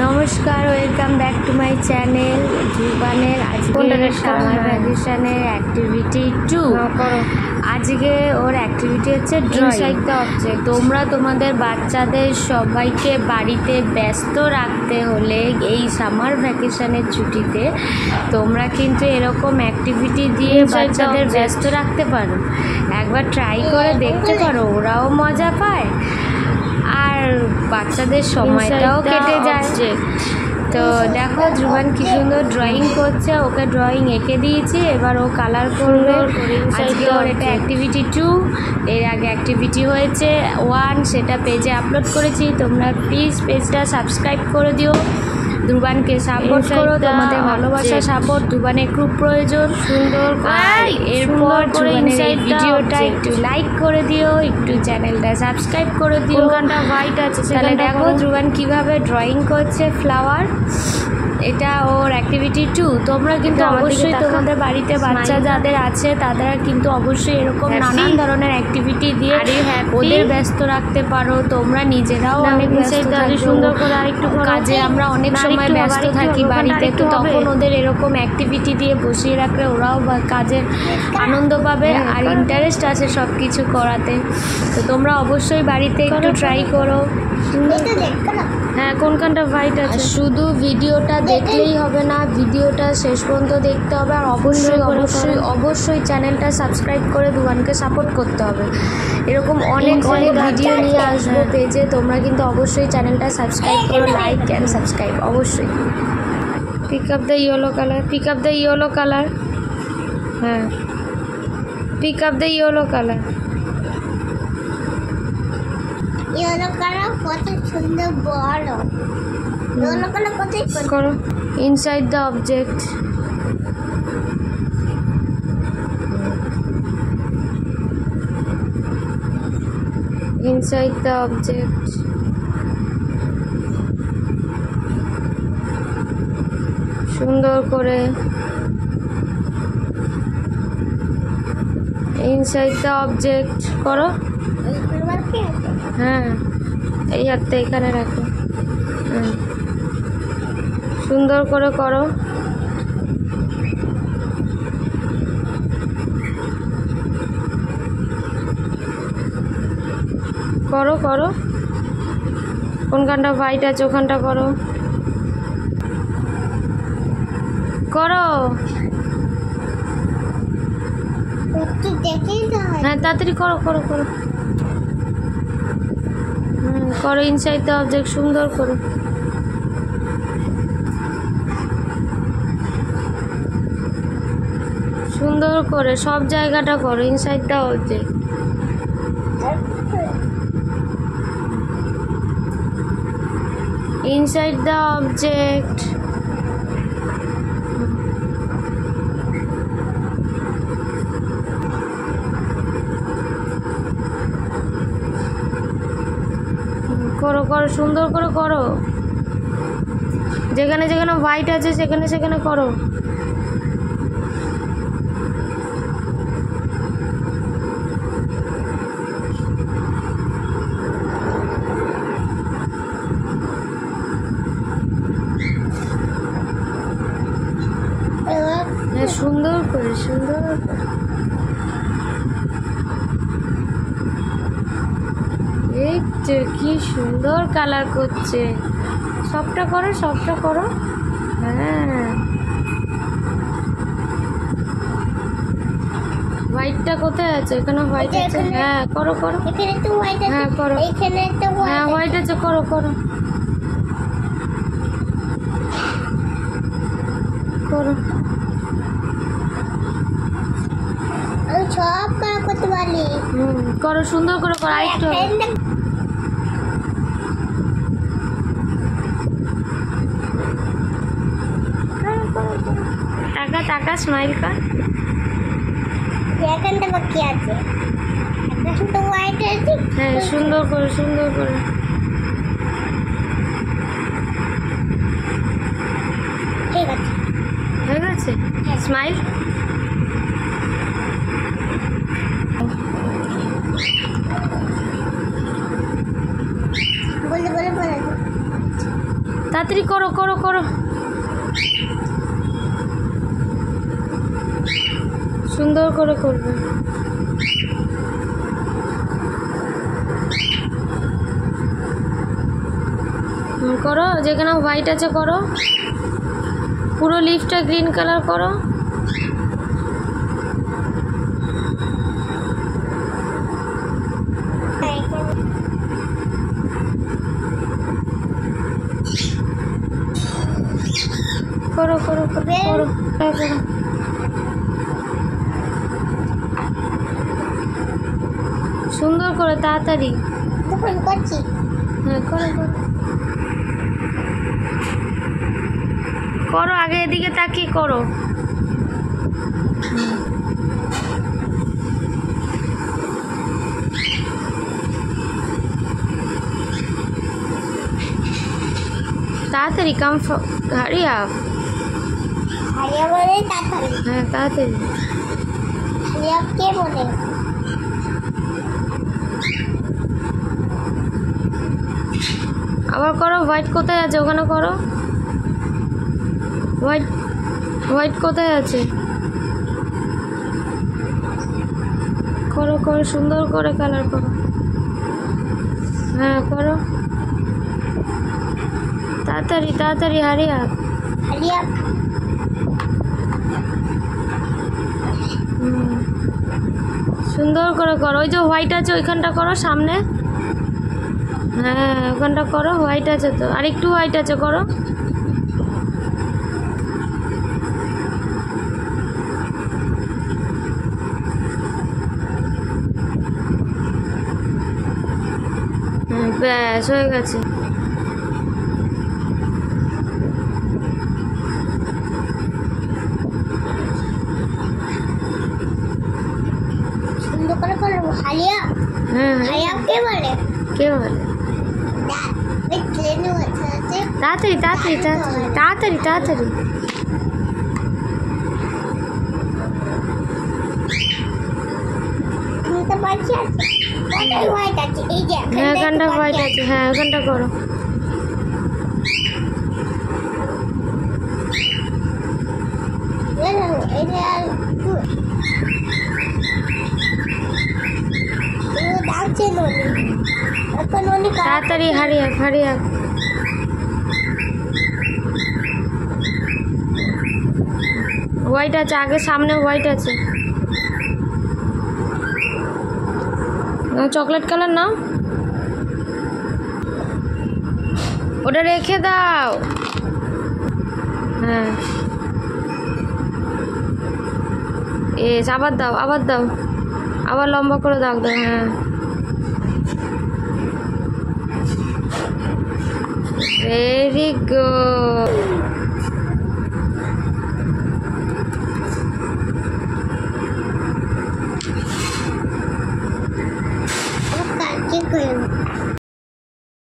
নমস্কার, welcome back to my channel. ধ্রুবানের আজকে সামার ভ্যাকেশনের অ্যাক্টিভিটি 2। আজকে ওর অ্যাক্টিভিটি হচ্ছে ড্রয়িং অবজেক্ট। তোমরা তোমাদের বাচ্চাদের সবাইকে বাড়িতে ব্যস্ত রাখতে হলে এই সামার ভ্যাকেশনের ছুটিতে তোমরা কিন্তু এরকম অ্যাক্টিভিটি দিয়ে বাচ্চাদের ব্যস্ত রাখতে পারো। একবার ট্রাই করে দেখতে পারো, ওরাও মজা পায় আর বাচ্চাদের সময়টাও কেটে যায়। তো দেখো ধ্রুবান কি সুন্দর ড্রয়িং করছে, ওকে ড্রয়িং এঁকে দিয়েছি, এবার ও কালার করবে। আজকে ওর এটা অ্যাক্টিভিটি 2। এর আগে অ্যাক্টিভিটি হয়েছে 1, সেটা পেজে আপলোড করেছি। তোমরা প্লিজ পেজটা সাবস্ক্রাইব করে দিও, ধ্রুবানকে সাপোর্ট করো। তোমাদের ভালোবাসা সাপোর্ট ধ্রুবানের খুব প্রয়োজন। সুন্দর এরপর ধ্রুবানের এই ভিডিওটা একটু লাইক করে দিও, একটু চ্যানেলটা সাবস্ক্রাইব করে দিও। হোয়াইট আছে, তাহলে দেখো ধ্রুবান কিভাবে ড্রয়িং করছে ফ্লাওয়ার। এটা ওর অ্যাক্টিভিটি 2। তোমরা কিন্তু অবশ্যই তোমাদের বাড়িতে বাচ্চা যাদের আছে তারা কিন্তু অবশ্যই এরকম নানান ধরনের অ্যাক্টিভিটি দিয়ে ওদের ব্যস্ত রাখতে পারো। তোমরা নিজেরাও অনেক ব্যস্ত থাকো, সুন্দর করে আরেকটু কাজে আমরা অনেক সময় ব্যস্ত থাকি বাড়িতে, তো তখন ওদের এরকম অ্যাক্টিভিটি দিয়ে বসিয়ে রাখলে ওরাও কাজের আনন্দ পাবে আর ইন্টারেস্ট আছে সব কিছু করাতে। তো তোমরা অবশ্যই বাড়িতে একটু ট্রাই করো। হ্যাঁ, কোনখানটা হোয়াইট আছে? শুধু ভিডিওটা দেখলেই হবে না, ভিডিওটা শেষ পর্যন্ত দেখতে হবে আর অবশ্যই অবশ্যই অবশ্যই চ্যানেলটা সাবস্ক্রাইব করে ধ্রুবানকে সাপোর্ট করতে হবে। এরকম অনেক অনেক ভিডিও নিয়ে আসবো পেজে, তোমরা কিন্তু অবশ্যই চ্যানেলটা সাবস্ক্রাইব করো, লাইক অ্যান্ড সাবস্ক্রাইব অবশ্যই। Pick up the yellow colour, pick up the yellow colour. হ্যাঁ, pick up the yellow colour. Yellow colour কত সুন্দর বড়। ইয়েলো কালার কত করো inside the object. Inside the object. সুন্দর করে ইনসাইড দ্য অবজেক্ট করো। হ্যাঁ, এই হাতটা এখানে রাখো। সুন্দর করে করো। করো করো, কোনখানটা হোয়াইট আছে ওখানটা করো করো। হ্যাঁ, তাড়াতাড়ি করো করো করো। করো ইনসাইড দ্য অবজেক্ট, সুন্দর করো। সুন্দর করে সব জায়গাটা করো inside the object. Inside the object. করো করো, সুন্দর করে করো। যেখানে যেখানে হোয়াইট আছে সেখানে সেখানে করো। সুন্দর করে সুন্দর করে। এই তো কি সুন্দর কালার করছে। সবটা করো সবটা করো। হ্যাঁ, হোয়াইটটা কোথায় আছে? এখানে হোয়াইট আছে। হ্যাঁ, করো করো। এখানে তো হোয়াইট আছে। হ্যাঁ করো। এখানে তো হ্যাঁ, হোয়াইট আছে, করো করো করো। আমি সব কাজ করতে পারি। করো সুন্দর করে করো। আরেকটু টাকা টাকা স্মাইল কর। এখানটা বাকি আছে, এখানে তো হোয়াইট আছে। হ্যাঁ, সুন্দর করে সুন্দর করে। ঠিক আছে, হয়ে গেছে। স্মাইল। বলে বলে বলে তাড়াতাড়ি করো করো করো। সুন্দর করে করবে। করো, যেখানে হোয়াইট আছে করো, পুরো লিফটটা গ্রিন কালার করো। করো করো করো করো করো। সুন্দর করে তাড়াতাড়ি। তখন করছি। হ্যাঁ করো করো করো, আগে এদিকে তাকিয়ে করো। তাড়াতাড়ি কাম, হারি আপ। হারিয়া বলে তাড়াতাড়ি। হ্যাঁ তাড়াতাড়ি। হারিয়া কে বলে? আবার করো। হোয়াইট কোথায় আছে ওখানে করো। হোয়াইট হোয়াইট কোথায় আছে? করো করো, সুন্দর করে কালার করো। হ্যাঁ করো তাড়াতাড়ি তাড়াতাড়ি, হারিয়া। হারিয়া সুন্দর করে করো। ওই যে হোয়াইট আছে ওইখানটা করো সামনে। হ্যাঁ ওখানটা করো, হোয়াইট আছে তো, আর একটু হোয়াইট আছে করো। ব্যাস হয়ে গেছে। সুন্দর করে করবো। হারিয়া হ্যাঁ হারিয়া কে বলে? কে বলে? ওই ট্রেনে বসে আছে। তাড়াতাড়ি তাড়াতাড়ি তাড়াতাড়ি তাড়াতাড়ি তাড়াতাড়ি। শুনতে পাচ্ছি আছে। কোথায় হোয়াইট আছে? এই যে হ্যাঁ ওখানটা হোয়াইট আছে। হ্যাঁ ওখানটা করো। তাড়াতাড়ি হারিয়া হারিয়া। হোয়াইট আছে আগে, সামনে হোয়াইট আছে। চকলেট কালার নাও, ওটা রেখে দাও। হ্যাঁ আবার দাও আবার দাও, আবার লম্বা করে দাগ দাও। হ্যাঁ ভেরি গুড।